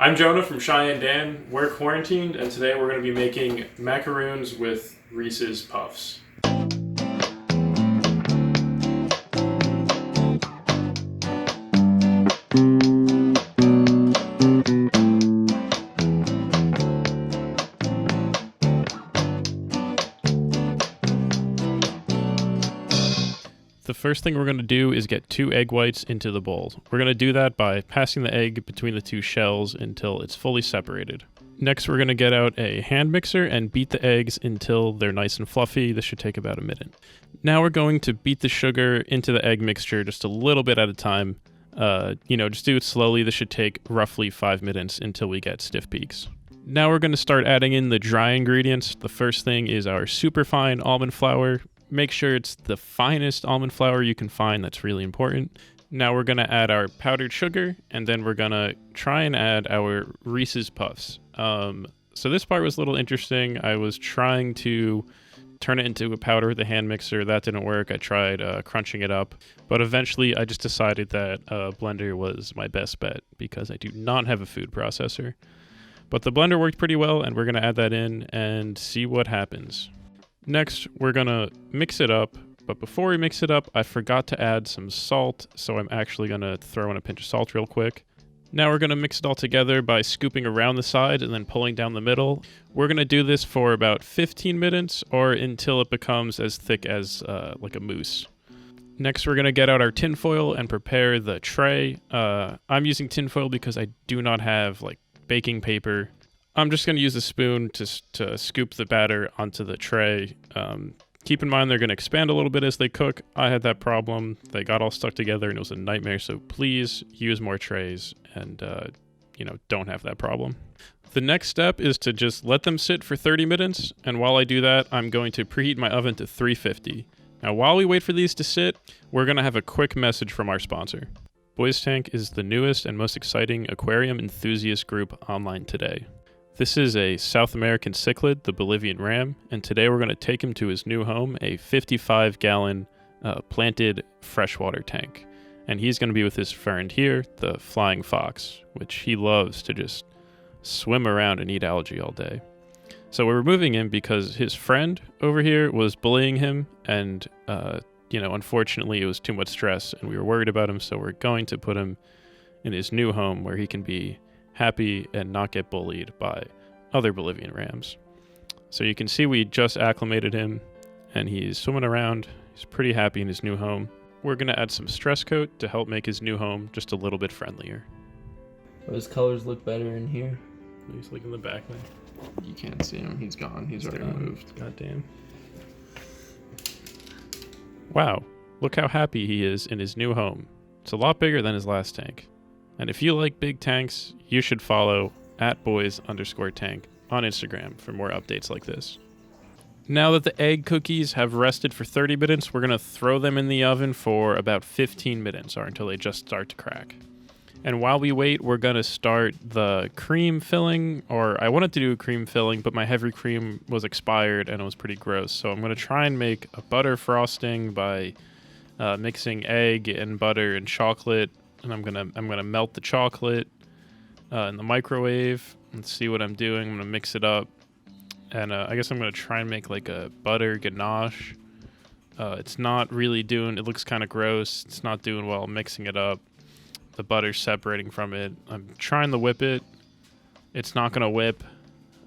I'm Jonah from Cheyenne Dan. We're quarantined, and today we're going to be making macaroons with Reese's Puffs. The first thing we're going to do is get 2 egg whites into the bowl. We're going to do that by passing the egg between the 2 shells until it's fully separated. Next, we're going to get out a hand mixer and beat the eggs until they're nice and fluffy. This should take about a minute. Now we're going to beat the sugar into the egg mixture just a little bit at a time. Just do it slowly. This should take roughly 5 minutes until we get stiff peaks. Now we're going to start adding in the dry ingredients. The first thing is our superfine almond flour. Make sure it's the finest almond flour you can find. That's really important. Now we're going to add our powdered sugar, and then we're going to try and add our Reese's Puffs. So this part was a little interesting. I was trying to turn it into a powder with the hand mixer. That didn't work. I tried crunching it up, but eventually I just decided that a blender was my best bet because I do not have a food processor. But the blender worked pretty well, and we're going to add that in and see what happens. Next, we're going to mix it up, but before we mix it up, I forgot to add some salt, so I'm actually going to throw in a pinch of salt real quick. Now we're going to mix it all together by scooping around the sides and then pulling down the middle. We're going to do this for about 15 minutes or until it becomes as thick as like a mousse. Next, we're going to get out our tin foil and prepare the tray. I'm using tin foil because I do not have like baking paper. I'm just going to use a spoon to scoop the batter onto the tray. Keep in mind they're going to expand a little bit as they cook. I had that problem. They got all stuck together and it was a nightmare. So please use more trays and, don't have that problem. The next step is to just let them sit for 30 minutes. And while I do that, I'm going to preheat my oven to 350. Now, while we wait for these to sit, we're going to have a quick message from our sponsor. Boys Tank is the newest and most exciting aquarium enthusiast group online today. This is a South American cichlid, the Bolivian ram, and today we're going to take him to his new home, a 55-gallon planted freshwater tank. And he's going to be with his friend here, the flying fox, which he loves to just swim around and eat algae all day. So we're removing him because his friend over here was bullying him, and unfortunately it was too much stress, and we were worried about him, so we're going to put him in his new home where he can be happy and not get bullied by other Bolivian rams. So you can see we just acclimated him and he's swimming around. He's pretty happy in his new home. We're going to add some stress coat to help make his new home just a little bit friendlier. His colors look better in here. He's looking in the back there. You can't see him. He's gone. He's already moved. God damn. Wow. Look how happy he is in his new home. It's a lot bigger than his last tank. And if you like big tanks, you should follow @boys_tank on Instagram for more updates like this. Now that the egg cookies have rested for 30 minutes, we're going to throw them in the oven for about 15 minutes or until they just start to crack. And while we wait, we're going to start the cream filling, or I wanted to do a cream filling, but my heavy cream was expired and it was pretty gross. So I'm going to try and make a butter frosting by mixing egg and butter and chocolate. And I'm gonna melt the chocolate in the microwave and see what I'm doing. I'm gonna mix it up, and I guess I'm gonna try and make like a butter ganache. It's not really doing. It looks kind of gross. It's not doing well mixing it up. The butter's separating from it. I'm trying to whip it. It's not gonna whip.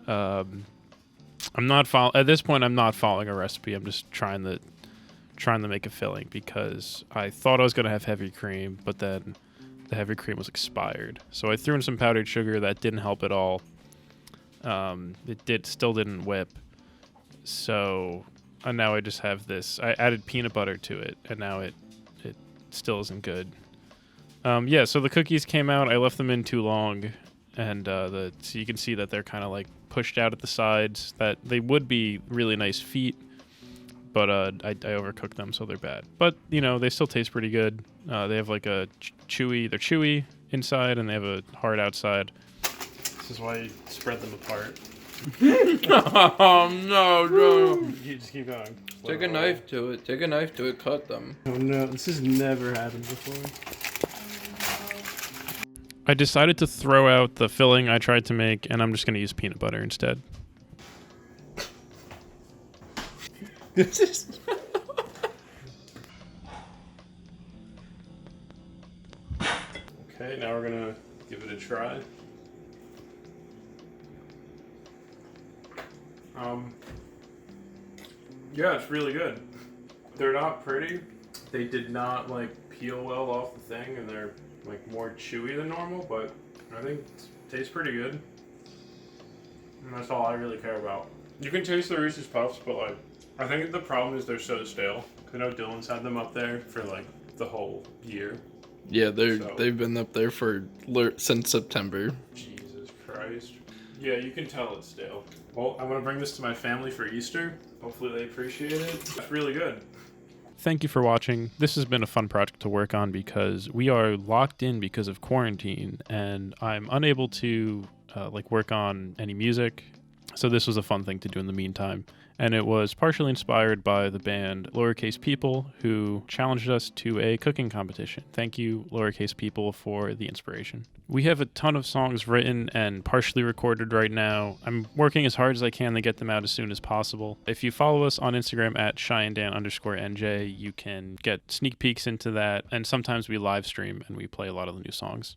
At this point, I'm not following a recipe. I'm just trying to make a filling because I thought I was going to have heavy cream, but then the heavy cream was expired. So I threw in some powdered sugar. That didn't help at all. Still didn't whip. So now I just have this. I added peanut butter to it, and now it still isn't good. So the cookies came out. I left them in too long, and so you can see that they're kind of like pushed out at the sides. That they would be really nice feet. But I overcooked them, so they're bad. But, they still taste pretty good. They have like a they're chewy inside, and they have a hard outside. This is why you spread them apart. Oh, no. You just keep going. Take a knife to it, cut them. Oh no, this has never happened before. I decided to throw out the filling I tried to make, and I'm just going to use peanut butter instead. This is. Okay, now we're going to give it a try. Yeah, it's really good. They're not pretty. They did not like peel well off the thing, and they're like more chewy than normal, but I think it tastes pretty good. And that's all I really care about. You can taste the Reese's Puffs, but like, I think the problem is they're so stale. I know Dylan's had them up there for like the whole year. Yeah, they've been up there since September. Jesus Christ. Yeah, you can tell it's stale. Well, I'm going to bring this to my family for Easter. Hopefully they appreciate it. It's really good. Thank you for watching. This has been a fun project to work on because we are locked in because of quarantine, and I'm unable to work on any music. So this was a fun thing to do in the meantime. And it was partially inspired by the band Lowercase People, who challenged us to a cooking competition. Thank you, Lowercase People, for the inspiration. We have a ton of songs written and partially recorded right now. I'm working as hard as I can to get them out as soon as possible. If you follow us on Instagram at Cheyenne Dan _NJ, you can get sneak peeks into that. And sometimes we live stream and we play a lot of the new songs.